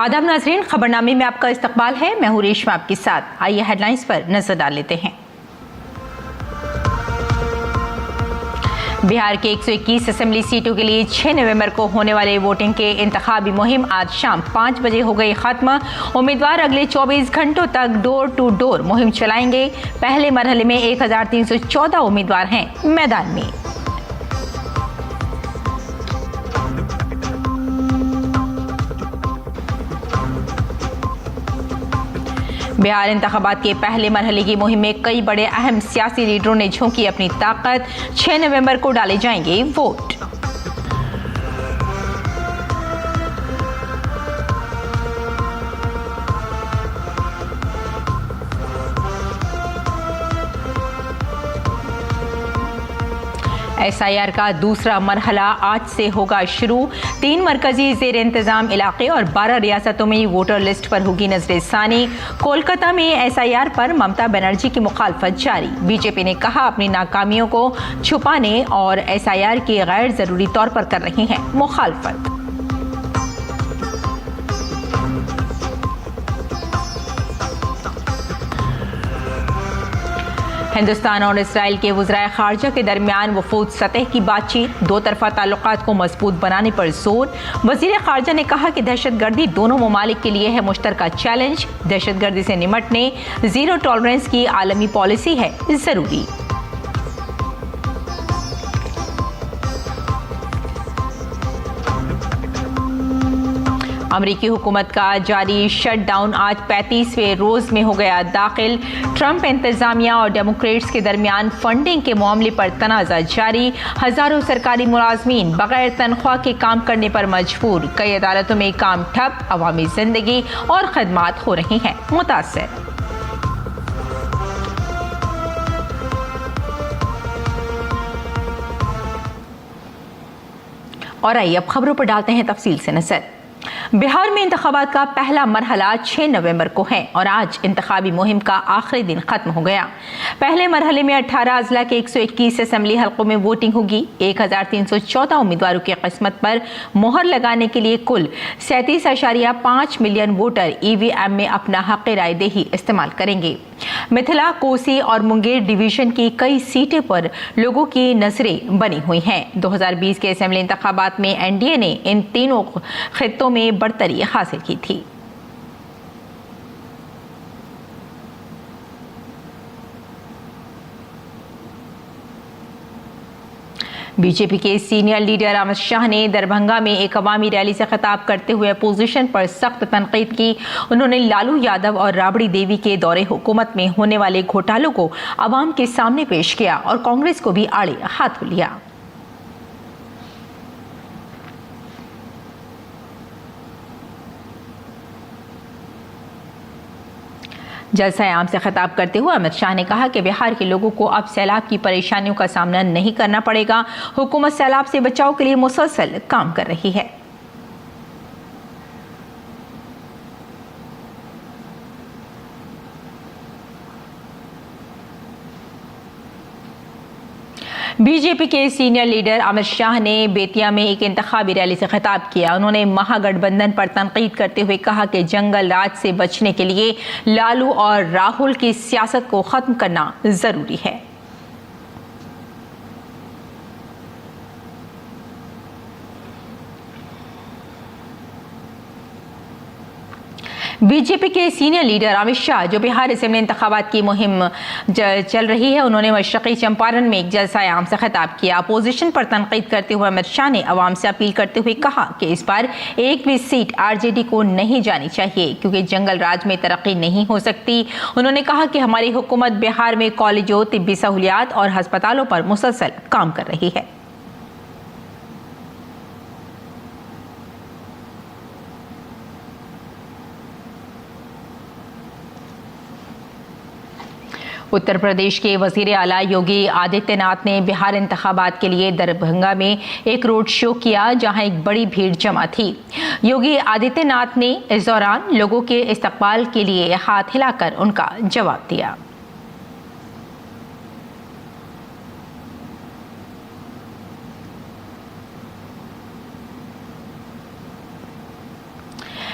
आदाब नाज़रीन, खबरनामे में आपका इस्तकबाल है। मैं हूं रेशमा आपके साथ। आइए हेडलाइंस पर नजर डाल लेते हैं। बिहार के 121 असेंबली सीटों के लिए 6 नवंबर को होने वाले वोटिंग के इंतखाबी मुहिम आज शाम 5 बजे हो गई खत्म। उम्मीदवार अगले 24 घंटों तक डोर टू डोर मुहिम चलाएंगे। पहले मरहले में 1314 उम्मीदवार हैं मैदान में। बिहार इंतखाबात के पहले मरहले की मुहिम में कई बड़े अहम सियासी लीडरों ने झोंकी अपनी ताकत। 6 नवंबर को डाले जाएंगे वोट। SIR का दूसरा मरहला आज से होगा शुरू। 3 मरकजी जेर इंतजाम इलाके और 12 रियासतों में वोटर लिस्ट पर होगी नजरसानी। कोलकाता में SIR पर ममता बनर्जी की मुखालफत जारी। बीजेपी ने कहा अपनी नाकामियों को छुपाने और SIR की गैर जरूरी तौर पर कर रही है मुखालफत। हिंदुस्तान और इसराइल के वज़राए ख़ारजा के दरमियान वफूद सतह की बातचीत। 2 तरफ़ा ताल्लुकात को मजबूत बनाने पर जोर। वज़ीर ख़ारजा ने कहा कि दहशतगर्दी दोनों ममालिक के लिए है मुश्तरका चैलेंज। दहशतगर्दी से निमटने ज़ीरो टॉलरेंस की आलमी पॉलिसी है ज़रूरी। अमरीकी हुकूमत का जारी शटडाउन आज 35वें रोज में हो गया दाखिल। ट्रंप इंतजामिया और डेमोक्रेट्स के दरमियान फंडिंग के मामले पर तनाज़ा जारी। हजारों सरकारी मुलाजमीन बगैर तनख्वाह के काम करने पर मजबूर। कई अदालतों में काम ठप। अवामी जिंदगी और खदमात हो रही हैं मुतासर। और आइए अब खबरों पर डालते हैं तफसील से नजर। बिहार में इंतखाबात का पहला मरहला 6 नवंबर को है और आज इंतखाबी मुहिम का आखिरी दिन खत्म हो गया। पहले मरहले में 18 अजला के 121 असेंबली हल्कों में वोटिंग होगी। 1314 उम्मीदवारों की किस्मत पर मोहर लगाने के लिए कुल 37.5 मिलियन वोटर EVM में अपना हक राय दही इस्तेमाल करेंगे। मिथिला, कोसी और मुंगेर डिवीजन की कई सीटें पर लोगों की नजरें बनी हुई हैं। 2020 के असेंबली इंतखाबात में NDA ने इन तीनों खित्तों में बढ़तरी हासिल की थी। बीजेपी के सीनियर लीडर अमित शाह ने दरभंगा में एक अवामी रैली से खिताब करते हुए अपोजिशन पर सख्त तनकीद की। उन्होंने लालू यादव और राबड़ी देवी के दौरे हुकूमत में होने वाले घोटालों को अवाम के सामने पेश किया और कांग्रेस को भी आड़े हाथ लिया। जलसा आम से खिताब करते हुए अमित शाह ने कहा कि बिहार के लोगों को अब सैलाब की परेशानियों का सामना नहीं करना पड़ेगा। हुकूमत सैलाब से बचाव के लिए मुसलसल काम कर रही है। बीजेपी के सीनियर लीडर अमित शाह ने बेतिया में एक इंतखाबी रैली से खिताब किया। उन्होंने महागठबंधन पर तनकीद करते हुए कहा कि जंगल राज से बचने के लिए लालू और राहुल की सियासत को खत्म करना जरूरी है। बीजेपी के सीनियर लीडर अमित शाह जो बिहार असेंबली इंतखाबात की मुहिम चल रही है, उन्होंने मशरक़ी चंपारण में एक जलसा आम से खिताब किया। अपोजिशन पर तनकीद करते हुए अमित शाह ने अवाम से अपील करते हुए कहा कि इस बार एक भी सीट RJD को नहीं जानी चाहिए क्योंकि जंगल राज में तरक्की नहीं हो सकती। उन्होंने कहा कि हमारी हुकूमत बिहार में कॉलेजों, तिब्बी सहूलियात और अस्पतालों पर मुसलसल काम कर रही है। उत्तर प्रदेश के वजीर आला योगी आदित्यनाथ ने बिहार इंतखाबात के लिए दरभंगा में एक रोड शो किया जहां एक बड़ी भीड़ जमा थी। योगी आदित्यनाथ ने इस दौरान लोगों के इस्तकबाल के लिए हाथ हिलाकर उनका जवाब दिया।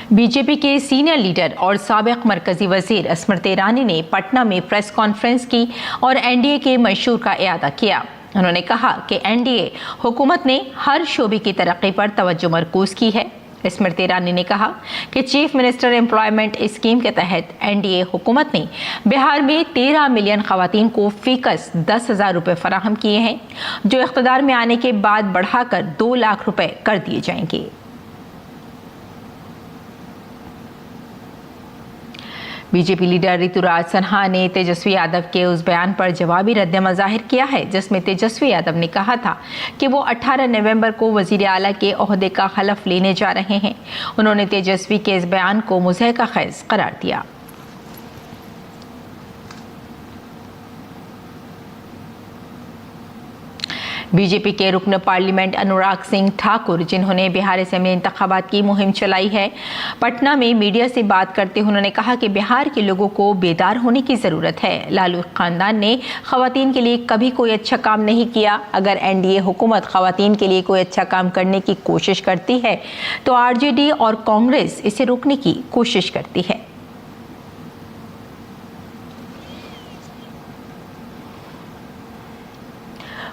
बीजेपी के सीनियर लीडर और साबिक मरकजी वजीर स्मृति ईरानी ने पटना में प्रेस कॉन्फ्रेंस की और एनडीए के मंशूर का इआदा किया। उन्होंने कहा कि एनडीए हुकूमत ने हर शोबे की तरक्की पर तवज्जो मरकूज की है। स्मृति ईरानी ने कहा कि चीफ मिनिस्टर एम्प्लॉयमेंट स्कीम के तहत एनडीए हुकूमत ने बिहार में 13 मिलियन खवातीन को फीकस 10,000 रुपये फराहम किए हैं, जो इख्तिदार में आने के बाद बढ़ाकर 2 लाख रुपए कर दिए जाएंगे। बीजेपी लीडर ऋतुराज सिन्हा ने तेजस्वी यादव के उस बयान पर जवाबी रद्द ज़ाहिर किया है जिसमें तेजस्वी यादव ने कहा था कि वो 18 नवंबर को वजीर आला के ओहदे का हलफ लेने जा रहे हैं। उन्होंने तेजस्वी के इस बयान को मुज़हिका ख़ैज़ करार दिया। बीजेपी के रुकन पार्लियामेंट अनुराग सिंह ठाकुर, जिन्होंने बिहार असेंबली इंतखाबात की मुहिम चलाई है, पटना में मीडिया से बात करते हुए उन्होंने कहा कि बिहार के लोगों को बेदार होने की ज़रूरत है। लालू खानदान ने खवातीन के लिए कभी कोई अच्छा काम नहीं किया। अगर एनडीए हुकूमत खवातीन के लिए कोई अच्छा काम करने की कोशिश करती है तो आरजेडी और कांग्रेस इसे रोकने की कोशिश करती है।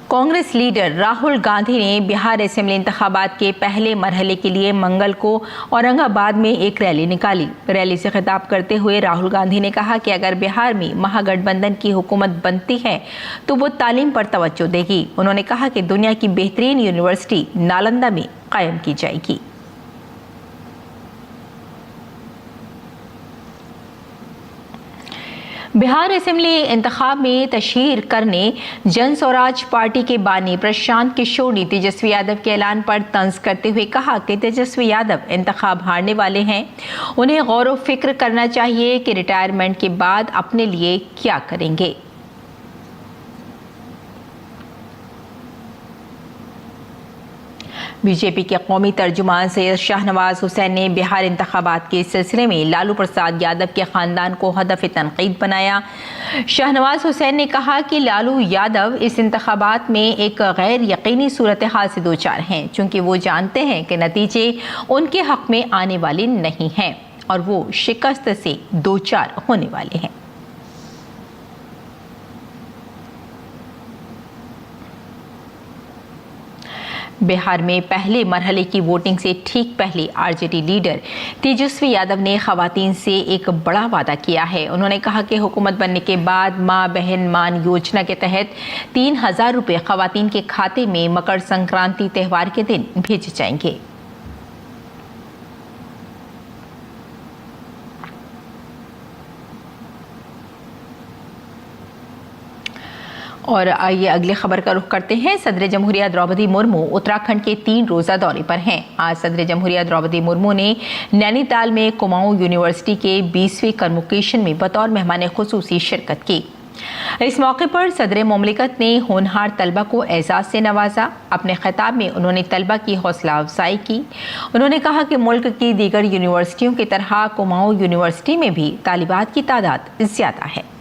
कांग्रेस लीडर राहुल गांधी ने बिहार असेंबली इंतखाबात के पहले मरहले के लिए मंगल को औरंगाबाद में एक रैली निकाली। रैली से खिताब करते हुए राहुल गांधी ने कहा कि अगर बिहार में महागठबंधन की हुकूमत बनती है तो वो तालीम पर तवज्जो देगी। उन्होंने कहा कि दुनिया की बेहतरीन यूनिवर्सिटी नालंदा में कायम की जाएगी। बिहार असेंबली इंतखाब में तशहीर करने जन स्वराज पार्टी के बानी प्रशांत किशोर ने तेजस्वी यादव के ऐलान पर तंज करते हुए कहा कि तेजस्वी यादव इंतखाब हारने वाले हैं। उन्हें गौर व फिक्र करना चाहिए कि रिटायरमेंट के बाद अपने लिए क्या करेंगे। बीजेपी के कौमी तर्जुमान सैयद शाहनवाज हुसैन ने बिहार इंतखाबात के सिलसिले में लालू प्रसाद यादव के खानदान को हदफ तनकीद बनाया। शाहनवाज हुसैन ने कहा कि लालू यादव इस इंतखाबात में एक गैर यकीनी सूरत हाल से दो चार हैं, चूँकि वो जानते हैं कि नतीजे उनके हक में आने वाले नहीं हैं और वो शिकस्त से दो चार होने वाले हैं। बिहार में पहले मरहले की वोटिंग से ठीक पहले आरजेडी लीडर तेजस्वी यादव ने खवातीन से एक बड़ा वादा किया है। उन्होंने कहा कि हुकूमत बनने के बाद माँ बहन मान योजना के तहत 3,000 रुपये खवातीन के खाते में मकर संक्रांति त्यौहार के दिन भेजे जाएंगे। और आइए अगली खबर का रुख करते हैं। सदर जमहूरिया द्रौपदी मुर्मू उत्तराखंड के 3 रोज़ा दौरे पर हैं। आज सदर जमहूरिया द्रौपदी मुर्मू ने नैनीताल में कुमाऊं यूनिवर्सिटी के 20वीं कन्वोकेशन में बतौर मेहमान खुसूसी शिरकत की। इस मौके पर सदर मुमलिकत ने होनहार तलबा को एजाज़ से नवाजा। अपने खिताब में उन्होंने तलबा की हौसला अफजाई की। उन्होंने कहा कि मुल्क की दीगर यूनिवर्सिटियों की तरह कुमाऊं यूनिवर्सिटी में भी तालिबात की तादाद ज़्यादा है।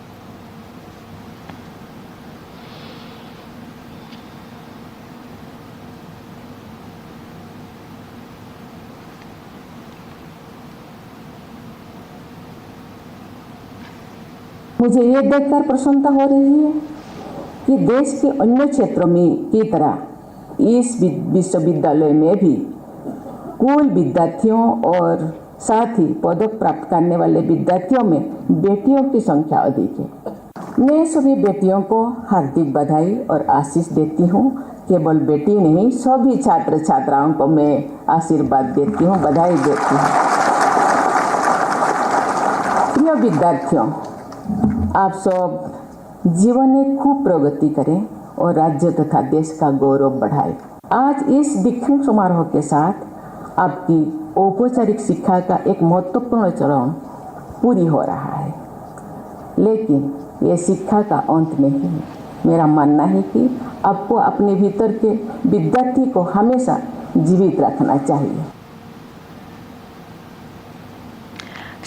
मुझे ये देखकर प्रसन्नता हो रही है कि देश के अन्य क्षेत्रों में की तरह इस विश्वविद्यालय में भी कुल विद्यार्थियों और साथ ही पदक प्राप्त करने वाले विद्यार्थियों में बेटियों की संख्या अधिक है। मैं सभी बेटियों को हार्दिक बधाई और आशीष देती हूँ। केवल बेटी नहीं, सभी छात्र छात्राओं को मैं आशीर्वाद देती हूँ, बधाई देती हूँ। प्रिय विद्यार्थियों, आप सब जीवन में खूब प्रगति करें और राज्य तथा देश का गौरव बढ़ाएं। आज इस दीक्षांत समारोह के साथ आपकी औपचारिक शिक्षा का एक महत्वपूर्ण चरण पूरी हो रहा है, लेकिन ये शिक्षा का अंत नहीं है। मेरा मानना है कि आपको अपने भीतर के विद्यार्थी को हमेशा जीवित रखना चाहिए।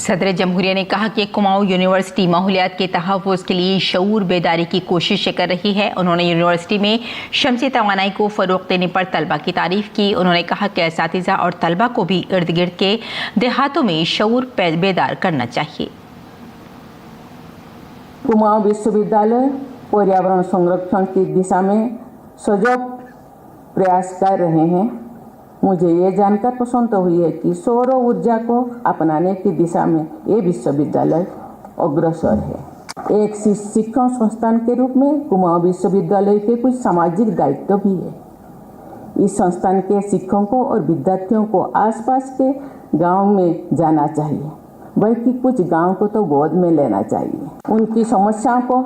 सदर जमहूरिया ने कहा कि कुमाऊं यूनिवर्सिटी माहौलियात के तहफ़्फ़ुज़ के लिए शऊर बेदारी की कोशिशें कर रही है। उन्होंने यूनिवर्सिटी में शमसी तवानाई को फ़रोग़ देने पर तलबा की तारीफ़ की। उन्होंने कहा कि असातिज़ा और तलबा को भी इर्द गिर्द के देहातों में शऊर बेदार करना चाहिए। कुमाऊं विश्वविद्यालय पर्यावरण संरक्षण की दिशा में सजग प्रयास कर रहे हैं। मुझे ये जानकर प्रसन्नता हुई है कि सौर ऊर्जा को अपनाने की दिशा में ये विश्वविद्यालय अग्रसर है। एक शिक्षण संस्थान के रूप में कुमाऊं विश्वविद्यालय के कुछ सामाजिक दायित्व भी है। इस संस्थान के शिक्षकों और विद्यार्थियों को आसपास के गांव में जाना चाहिए, बल्कि कुछ गांव को तो गोद में लेना चाहिए। उनकी समस्याओं को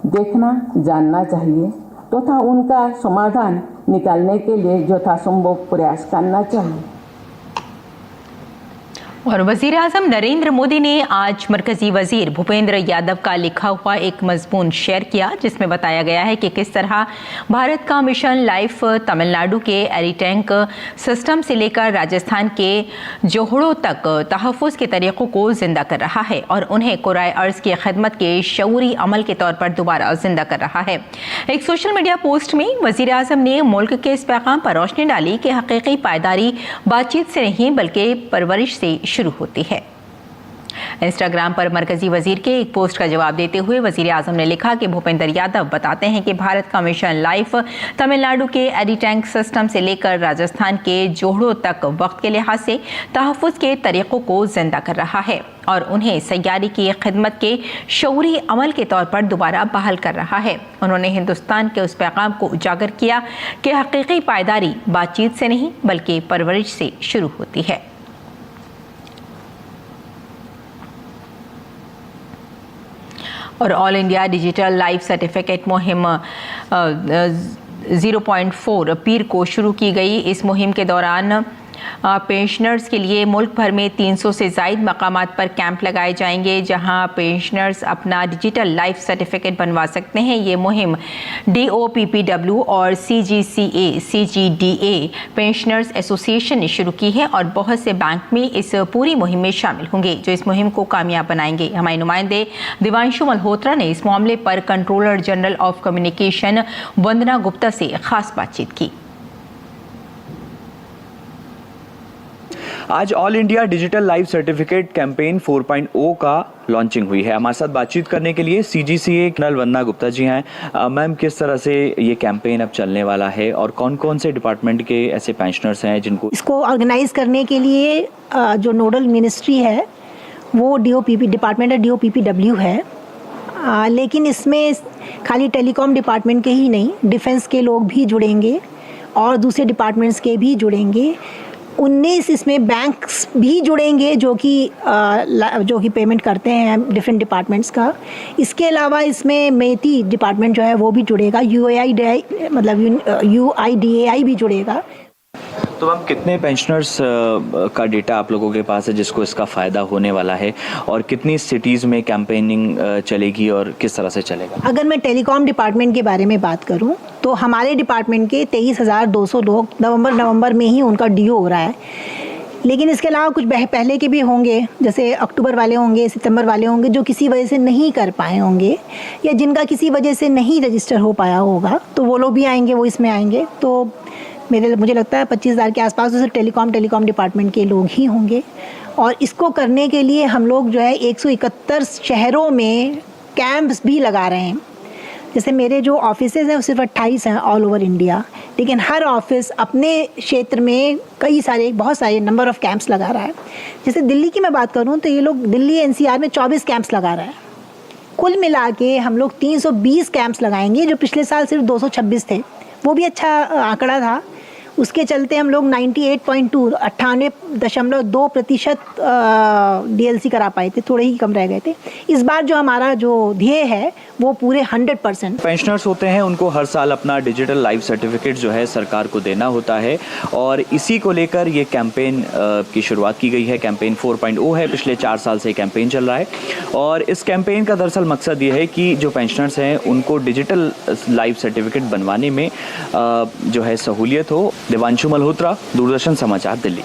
देखना जानना चाहिए तथा उनका समाधान निकालने के लिए यथासंभव प्रयास करना चाहिए। और वज़ीर आज़म नरेंद्र मोदी ने आज मरकज़ी वज़ीर भूपेंद्र यादव का लिखा हुआ एक मज़मून शेयर किया, जिसमें बताया गया है कि किस तरह भारत का मिशन लाइफ तमिलनाडु के एरिटैंक सिस्टम से लेकर राजस्थान के जोहड़ों तक तहफ़्फ़ुज़ के तरीक़ों को ज़िंदा कर रहा है और उन्हें कुराए अर्ज़ की खिदमत के शऊरी अमल के तौर पर दोबारा ज़िंदा कर रहा है। एक सोशल मीडिया पोस्ट में वज़ीर आज़म ने मुल्क के इस पैगाम पर रोशनी डाली कि हकीकी पायदारी बातचीत से नहीं बल्कि परवरिश से शुरू होती है। इंस्टाग्राम पर मरकजी वजीर के एक पोस्ट का जवाब देते हुए वजीर आजम ने लिखा कि भूपेंद्र यादव बताते हैं कि भारत का मिशन लाइफ तमिलनाडु के एरिटैंक सिस्टम से लेकर राजस्थान के जोहड़ों तक वक्त के लिहाज से तहफ़्फ़ुज़ के तरीक़ों को जिंदा कर रहा है और उन्हें सैयारी की खिदमत के शऊरी अमल के तौर पर दोबारा बहाल कर रहा है। उन्होंने हिंदुस्तान के उस पैगाम को उजागर किया कि हकीकी पायदारी बातचीत से नहीं बल्कि परवरिश से शुरू होती है। और all India digital life certificate मुहिम 0.4 पीर को शुरू की गई। इस मुहिम के दौरान पेंशनर्स के लिए मुल्क भर में 300 से ज़ायद मकामात पर कैंप लगाए जाएंगे, जहां पेंशनर्स अपना डिजिटल लाइफ सर्टिफिकेट बनवा सकते हैं। ये मुहिम DOPPW और CGCA पेंशनर्स एसोसिएशन ने शुरू की है और बहुत से बैंक में इस पूरी मुहिम में शामिल होंगे जो इस मुहिम को कामयाब बनाएंगे। हमारे नुमाइंदे दिवांशु मल्होत्रा ने इस मामले पर कंट्रोलर जनरल ऑफ कम्युनिकेशन वंदना गुप्ता से खास बातचीत की। आज all India digital life certificate campaign 4.0 का लॉन्चिंग हुई है। हमारे साथ बातचीत करने के लिए CGCA कर्नल वंदना गुप्ता जी हैं। मैम, किस तरह से ये कैंपेन अब चलने वाला है और कौन कौन से डिपार्टमेंट के ऐसे पेंशनर्स हैं जिनको इसको ऑर्गेनाइज करने के लिए जो नोडल मिनिस्ट्री है वो डिपार्टमेंट DOPPW है, लेकिन इसमें खाली टेलीकॉम डिपार्टमेंट के ही नहीं, डिफेंस के लोग भी जुड़ेंगे और दूसरे डिपार्टमेंट्स के भी जुड़ेंगे। 19 इसमें बैंक्स भी जुड़ेंगे जो कि पेमेंट करते हैं डिफरेंट डिपार्टमेंट्स का। इसके अलावा इसमें मेती डिपार्टमेंट जो है वो भी जुड़ेगा, UIDAI भी जुड़ेगा। तो मैम, कितने पेंशनर्स का डेटा आप लोगों के पास है जिसको इसका फ़ायदा होने वाला है और कितनी सिटीज़ में कैंपेनिंग चलेगी और किस तरह से चलेगा? अगर मैं टेलीकॉम डिपार्टमेंट के बारे में बात करूं तो हमारे डिपार्टमेंट के 23,200 लोग नवंबर में ही उनका DO हो रहा है, लेकिन इसके अलावा कुछ पहले के भी होंगे, जैसे अक्टूबर वाले होंगे, सितंबर वाले होंगे जो किसी वजह से नहीं कर पाए होंगे या जिनका किसी वजह से नहीं रजिस्टर हो पाया होगा, तो वो लोग भी आएंगे, वो इसमें आएंगे। तो मुझे लगता है 25,000 के आसपास तो टेलीकॉम डिपार्टमेंट के लोग ही होंगे। और इसको करने के लिए हम लोग जो है 171 शहरों में कैंप्स भी लगा रहे हैं। जैसे मेरे जो ऑफिसेज हैं वो सिर्फ 28 हैं ऑल ओवर इंडिया, लेकिन हर ऑफिस अपने क्षेत्र में बहुत सारे नंबर ऑफ़ कैंप्स लगा रहा है। जैसे दिल्ली की मैं बात करूं तो ये लोग दिल्ली NCR में 24 कैंप्स लगा रहा है। कुल मिला के हम लोग 320 कैंप्स लगाएंगे, जो पिछले साल सिर्फ 226 थे, वो भी अच्छा आंकड़ा था। उसके चलते हम लोग 98.2% DLC करा पाए थे, थोड़े ही कम रह गए थे। इस बार जो हमारा जो ध्येय है वो पूरे 100%। पेंशनर्स होते हैं उनको हर साल अपना डिजिटल लाइफ सर्टिफिकेट जो है सरकार को देना होता है और इसी को लेकर ये कैंपेन की शुरुआत की गई है। कैंपेन 4.0 है, पिछले 4 साल से कैंपेन चल रहा है और इस कैंपेन का दरअसल मकसद ये है कि जो पेंशनर्स हैं उनको डिजिटल लाइफ सर्टिफिकेट बनवाने में जो है सहूलियत हो। दिवांशु मल्होत्रा, दूरदर्शन समाचार, दिल्ली।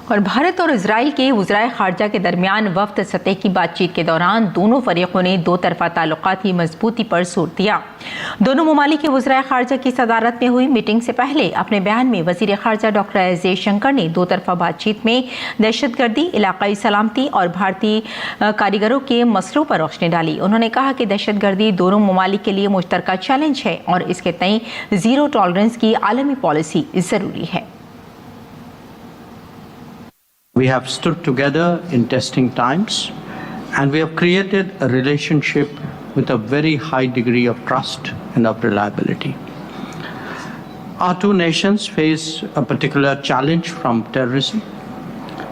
और भारत और इजराइल के वज़राए ख़ारजा के दरमियान वफ़द सतह की बातचीत के दौरान दोनों फरीकों ने दो तरफ़ा ताल्लुकात की मजबूती पर जोर दिया। दोनों ममालिक के वज़राए ख़ारजा की सदारत में हुई मीटिंग से पहले अपने बयान में वज़ीर ख़ारजा डॉक्टर एस जयशंकर ने दो तरफ़ा बातचीत में दहशतगर्दी, इलाक़ाई सलामती और भारतीय कारीगरों के मसलों पर रोशनी डाली। उन्होंने कहा कि दहशतगर्दी दोनों ममालिक के लिए मुश्तरका चैलेंज है और इसके तय ज़ीरो टॉलरेंस की आलमी पॉलिसी ज़रूरी है। We have stood together in testing times, and we have created a relationship with a very high degree of trust and of reliability. Our two nations face a particular challenge from terrorism.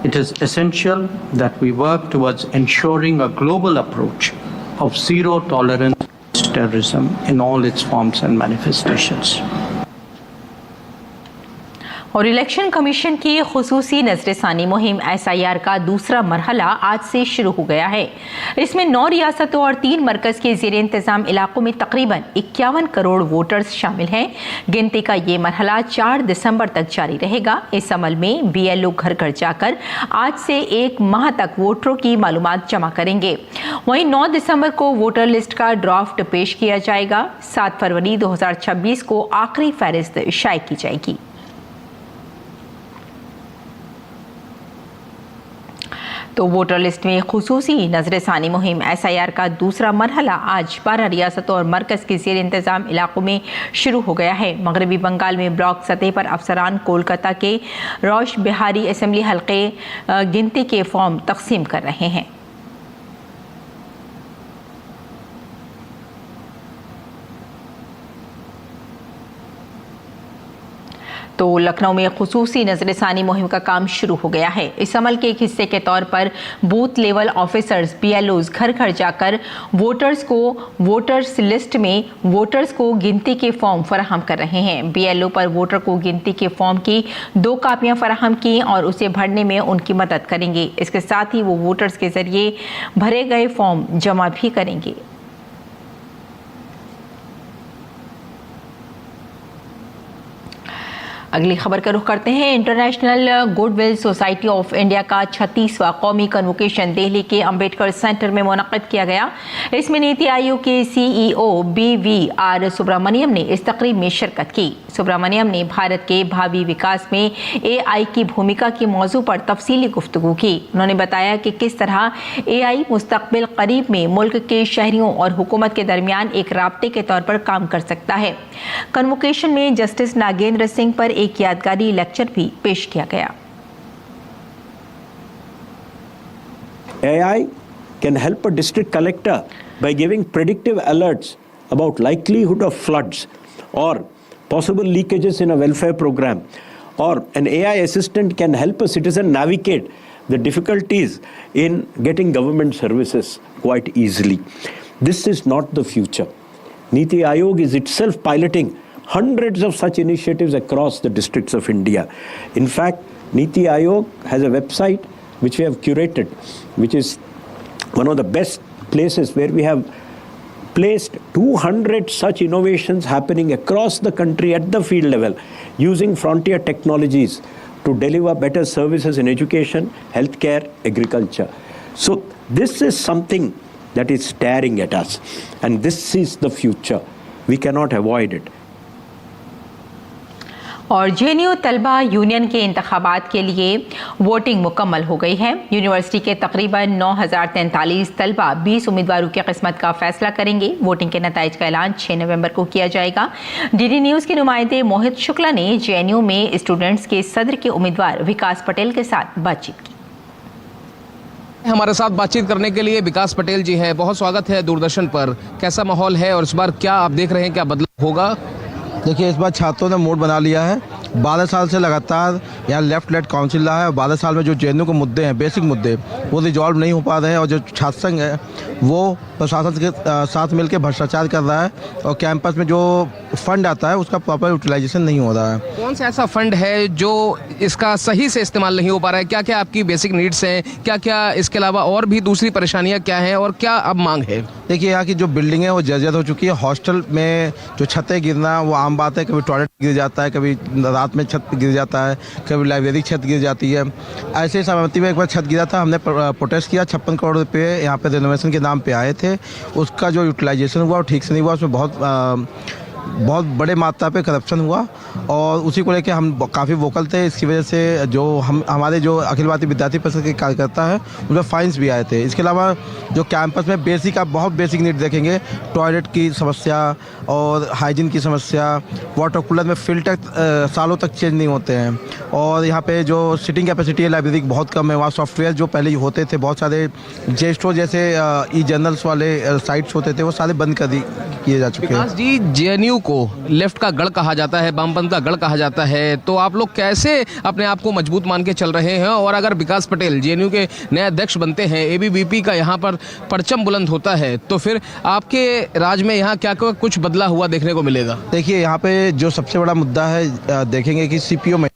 It is essential that we work towards ensuring a global approach of zero tolerance to terrorism in all its forms and manifestations. और election commission की खुसूसी नजरसानी मुहिम SIR का दूसरा मरहला आज से शुरू हो गया है। इसमें 9 रियासतों और 3 मरकज के ज़ेर इंतज़ाम इलाकों में तकरीबन 51 करोड़ वोटर्स शामिल हैं। गिनती का ये मरहला 4 दिसंबर तक जारी रहेगा। इस अमल में BLO घर घर जाकर आज से 1 माह तक वोटरों की मालूमात जमा करेंगे। वहीं 9 दिसंबर को वोटर लिस्ट का ड्राफ्ट पेश किया जाएगा। 7 फरवरी 2026 को आखिरी फहरिस्त शाये की जाएगी। तो वोटर लिस्ट में खुसूसी नजरसानी मुहिम SIR का दूसरा मरहला आज 12 रियासतों और मरकज़ के ज़ेर इंतज़ाम इलाकों में शुरू हो गया है। मगरबी बंगाल में ब्लॉक सतह पर अफसरान कोलकाता के रोश बिहारी असेंबली हल्के गिनती के फॉर्म तकसीम कर रहे हैं। तो लखनऊ में खुसूसी नजरसानी मुहिम का काम शुरू हो गया है। इस अमल के एक हिस्से के तौर पर बूथ लेवल ऑफिसर्स BLOs घर घर जाकर वोटर्स लिस्ट में वोटर्स को गिनती के फॉर्म फराहम कर रहे हैं। BLO पर वोटर को गिनती के फॉर्म की 2 कापियां फराहम की और उसे भरने में उनकी मदद करेंगे। इसके साथ ही वो वोटर्स के जरिए भरे गए फॉर्म जमा भी करेंगे। अगली खबर का रुख करते हैं। International goodwill society of India का 36वां कौमी कन्वोकेशन दिल्ली के अंबेडकर सेंटर में मुनक्किद किया गया। इसमें नीति आयोग के CEO BVR सुब्रमण्यम ने इस तकरीब में शिरकत की। सुब्रमण्यम ने भारत के भावी विकास में AI की भूमिका के मौजू पर तफसीली गुफ्तगू की। उन्होंने बताया कि किस तरह AI मुस्तकबिल करीब में मुल्क के शहरियों और हुकूमत के दरमियान एक राब्ते के तौर पर काम कर सकता है। कन्वोकेशन में जस्टिस नागेंद्र सिंह पर एक यादगारी लेक्चर भी पेश किया गया। AI can help a district collector by giving predictive alerts about likelihood of floods or possible leakages in a welfare program, or an AI assistant can help a citizen navigate the difficulties in getting government services quite easily. This is not the future. Niti Aayog is itself piloting hundreds of such initiatives across the districts of India. In fact, Niti Aayog has a website which we have curated, which is one of the best places where we have placed 200 such innovations happening across the country at the field level using frontier technologies to deliver better services in education, healthcare, agriculture. So this is something that is staring at us, and this is the future. We cannot avoid it. और JNU तलबा union के इंतखाबात के लिए voting मुकम्मल हो गई है। यूनिवर्सिटी के तकरीबन 9043 तलबा 20 उम्मीदवारों की किस्मत का फैसला करेंगे। वोटिंग के नताइज का ऐलान 6 नवंबर को किया जाएगा। DD न्यूज़ के नुमाइंदे मोहित शुक्ला ने JNU में स्टूडेंट्स के सदर के उम्मीदवार विकास पटेल के साथ बातचीत की। हमारे साथ बातचीत करने के लिए विकास पटेल जी हैं। बहुत स्वागत है दूरदर्शन पर। कैसा माहौल है और इस बार क्या आप देख रहे हैं, क्या बदलाव होगा? देखिए, इस बार छात्रों ने मूड बना लिया है। 12 साल से लगातार यहाँ लेफ्ट लेड काउंसिल रहा है। 12 साल में जो JNU के मुद्दे हैं, बेसिक मुद्दे, वो रिजॉल्व नहीं हो पा रहे हैं और जो छात्र संघ है वो प्रशासन के साथ मिलकर भ्रष्टाचार कर रहा है और कैंपस में जो फंड आता है उसका प्रॉपर यूटिलाइजेशन नहीं हो रहा है। कौन सा ऐसा फंड है जो इसका सही से इस्तेमाल नहीं हो पा रहा है? क्या क्या आपकी बेसिक नीड्स हैं? क्या क्या इसके अलावा और भी दूसरी परेशानियाँ क्या हैं और क्या अब मांग है? देखिए, यहाँ की जो बिल्डिंग है वो जर्जर हो चुकी है। हॉस्टल में जो छतें गिरना वो आम बात है। कभी टॉयलेट गिर जाता है, कभी रात में छत गिर जाता है, कभी लाइब्रेरी छत गिर जाती है। ऐसे साबरमती में एक बार छत गिरा था, हमने प्रोटेस्ट किया, 56 करोड़ रुपये यहाँ पे रेनोवेशन के नाम पे आए थे, उसका जो यूटिलाइजेशन हुआ वो ठीक से नहीं हुआ, उसमें बहुत बड़े मात्रा पे करप्शन हुआ और उसी को लेके हम काफ़ी वोकल थे। इसकी वजह से जो हमारे जो अखिल भारतीय विद्यार्थी परिषद के कार्यकर्ता हैं उन पर फाइन्स भी आए थे। इसके अलावा जो कैंपस में बेसिक, आप बहुत बेसिक नीड देखेंगे, टॉयलेट की समस्या और हाइजीन की समस्या, वाटर कूलर में फिल्टर सालों तक चेंज नहीं होते हैं और यहाँ पे जो सिटिंग कैपेसिटी है लाइब्रेरी की बहुत कम है। वहाँ सॉफ्टवेयर जो पहले होते थे, बहुत सारे जेस्टो जैसे ई जर्नल्स वाले साइट्स होते थे, वो सारे बंद किए जा चुके हैं। जी, जेएनयू को लेफ्ट का गढ़ कहा जाता है, वामपंथ का गढ़ कहा जाता है, तो आप लोग कैसे अपने आप को मजबूत मान के चल रहे हैं? और अगर विकास पटेल जेएनयू के नए अध्यक्ष बनते हैं, एबीवीपी का यहाँ पर परचम बुलंद होता है, तो फिर आपके राज में यहाँ क्या कुछ बदला हुआ देखने को मिलेगा? देखिए, यहाँ पे जो सबसे बड़ा मुद्दा है, देखेंगे कि सीपीओ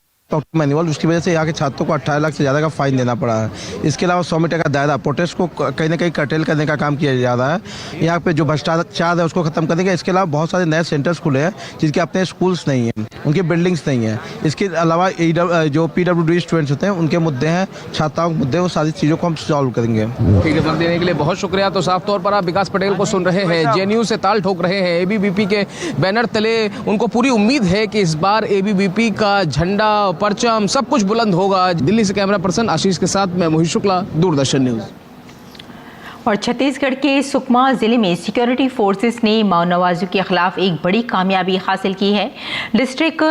मैनुअल, उसकी वजह से यहाँ के छात्रों को 18 लाख से ज़्यादा का फाइन देना पड़ा है। इसके अलावा 100 मीटर का दायरा, प्रोटेस्ट को कहीं ना कहीं कर्टेल करने का काम किया जा रहा है। यहाँ पे जो भ्रष्टाचार है उसको खत्म करने का। इसके अलावा बहुत सारे नए सेंटर्स खुले हैं जिनके अपने स्कूल्स नहीं हैं, उनकी बिल्डिंग्स नहीं है। इसके अलावा जो PWD स्टूडेंट्स होते हैं उनके मुद्दे हैं, छात्राओं के मुद्दे, वो सारी चीज़ों को हम सॉल्व करेंगे। ठीक है, वक्त देने के लिए बहुत शुक्रिया। तो साफ तौर पर आप विकास पटेल को सुन रहे हैं, जेएनयू से ताल ठोक रहे हैं, एबीवीपी के बैनर तले उनको पूरी उम्मीद है कि इस बार एबीवीपी का झंडा, परचम सब कुछ बुलंद होगा। दिल्ली से कैमरा पर्सन आशीष के साथ मैं मोहित शुक्ला, दूरदर्शन न्यूज। और छत्तीसगढ़ के सुकमा जिले में सिक्योरिटी फोर्सेस ने माओवादियों के खिलाफ एक बड़ी कामयाबी हासिल की है। डिस्ट्रिक्ट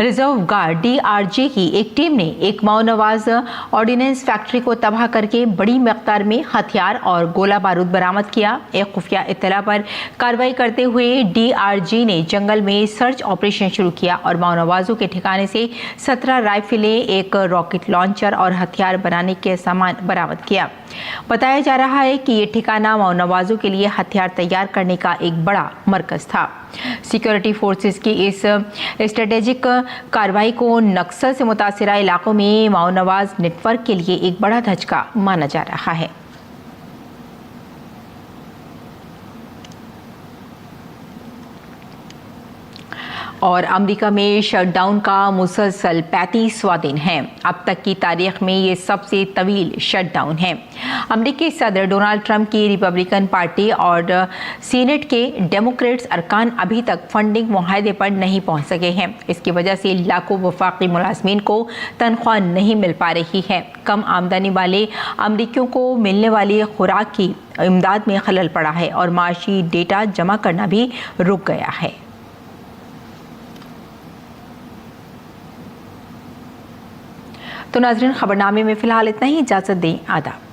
रिजर्व गार्ड DRG की एक टीम ने एक माओवाद ऑर्डिनेंस फैक्ट्री को तबाह करके बड़ी मकदार में हथियार और गोला बारूद बरामद किया। एक खुफिया इत्तला पर कार्रवाई करते हुए DRG ने जंगल में सर्च ऑपरेशन शुरू किया और माओवादियों के ठिकाने से 17 राइफलें, एक रॉकेट लॉन्चर और हथियार बनाने के सामान बरामद किया। बताया जा रहा है कि ये ठिकाना माओवादियों के लिए हथियार तैयार करने का एक बड़ा मरकज था। सिक्योरिटी फोर्सेस की इस स्ट्रेटेजिक कार्रवाई को नक्सल से मुतासिरा इलाकों में माओवाद नेटवर्क के लिए एक बड़ा धचका माना जा रहा है। और अमेरिका में शटडाउन का मुसलसल 35वां दिन है। अब तक की तारीख में ये सबसे तवील शटडाउन है। अमेरिकी सदर डोनाल्ड ट्रंप की रिपब्लिकन पार्टी और सीनेट के डेमोक्रेट्स अरकान अभी तक फंडिंग मुआहदे पर नहीं पहुंच सके हैं। इसकी वजह से लाखों वफाकी मुलाजमीन को तनख्वाह नहीं मिल पा रही है। कम आमदनी वाले अमरीकियों को मिलने वाली खुराक की इमदाद में खलल पड़ा है और माशी डेटा जमा करना भी रुक गया है। तो नाज़रीन, खबरनामे में फिलहाल इतना ही। इजाज़त दें, आदाब।